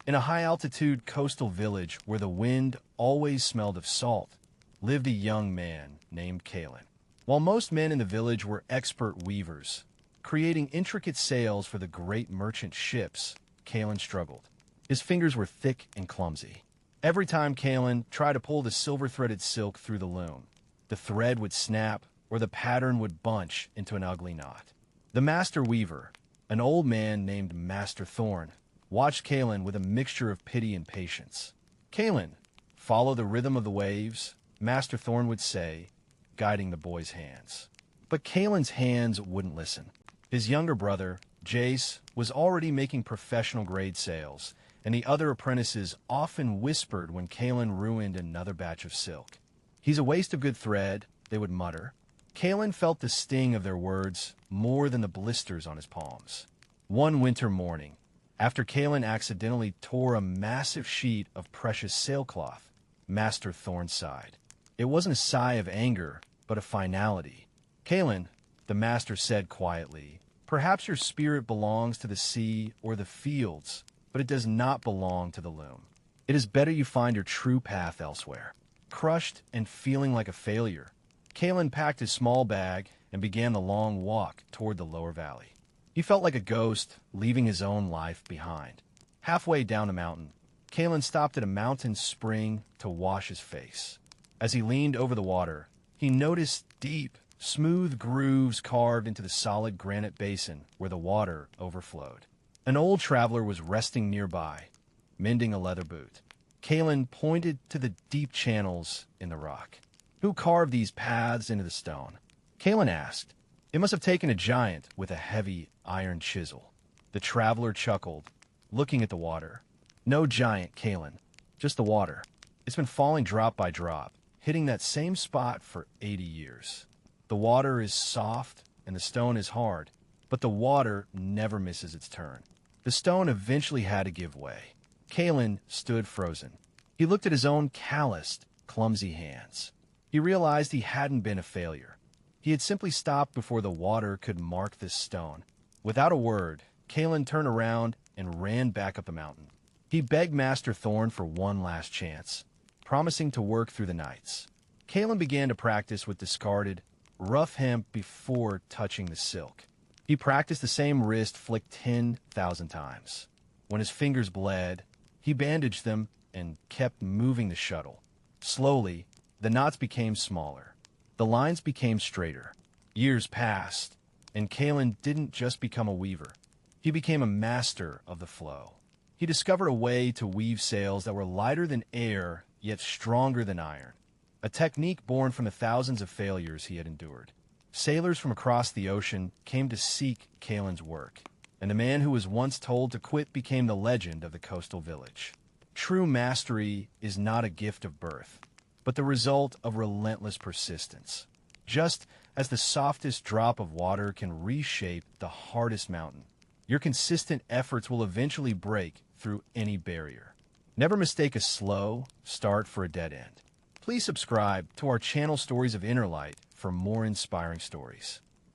In a high-altitude coastal village where the wind always smelled of salt, lived a young man named Kaelen. While most men in the village were expert weavers, creating intricate sails for the great merchant ships, Kaelen struggled. His fingers were thick and clumsy. Every time Kaelen tried to pull the silver-threaded silk through the loom, the thread would snap or the pattern would bunch into an ugly knot. The master weaver, an old man named Master Thorn, watched Kaelen with a mixture of pity and patience. "Kaelen, follow the rhythm of the waves," Master Thorn would say, guiding the boy's hands. But Kalen's hands wouldn't listen. His younger brother, Jace, was already making professional-grade sails, and the other apprentices often whispered when Kaelen ruined another batch of silk. "He's a waste of good thread," they would mutter. Kaelen felt the sting of their words more than the blisters on his palms. One winter morning, after Kaelen accidentally tore a massive sheet of precious sailcloth, Master Thorn sighed. It wasn't a sigh of anger, but of finality. "Kaelen," the master said quietly, "perhaps your spirit belongs to the sea or the fields, but it does not belong to the loom. It is better you find your true path elsewhere." Crushed and feeling like a failure, Kaelen packed his small bag and began the long walk toward the lower valley. He felt like a ghost, leaving his own life behind. Halfway down the mountain, Kaelen stopped at a mountain spring to wash his face. As he leaned over the water, he noticed deep, smooth grooves carved into the solid granite basin where the water overflowed. An old traveler was resting nearby, mending a leather boot. Kaelen pointed to the deep channels in the rock. "Who carved these paths into the stone?" Kaelen asked. "It must have taken a giant with a heavy iron chisel." The traveler chuckled, looking at the water. "No giant, Kaelen, just the water. It's been falling drop by drop, hitting that same spot for 80 years. The water is soft and the stone is hard, but the water never misses its turn." The stone eventually had to give way. Kaelen stood frozen. He looked at his own calloused, clumsy hands. He realized he hadn't been a failure. He had simply stopped before the water could mark this stone. Without a word, Kaelen turned around and ran back up the mountain. He begged Master Thorn for one last chance, promising to work through the nights. Kaelen began to practice with discarded, rough hemp before touching the silk. He practiced the same wrist flick 10,000 times. When his fingers bled, he bandaged them and kept moving the shuttle. Slowly, the knots became smaller. The lines became straighter. Years passed, and Kaelen didn't just become a weaver. He became a master of the flow. He discovered a way to weave sails that were lighter than air, yet stronger than iron. A technique born from the thousands of failures he had endured. Sailors from across the ocean came to seek Kaelen's work, and the man who was once told to quit became the legend of the coastal village. True mastery is not a gift of birth, but the result of relentless persistence. Just as the softest drop of water can reshape the hardest mountain, your consistent efforts will eventually break through any barrier. Never mistake a slow start for a dead end. Please subscribe to our channel Stories of Inner Light for more inspiring stories.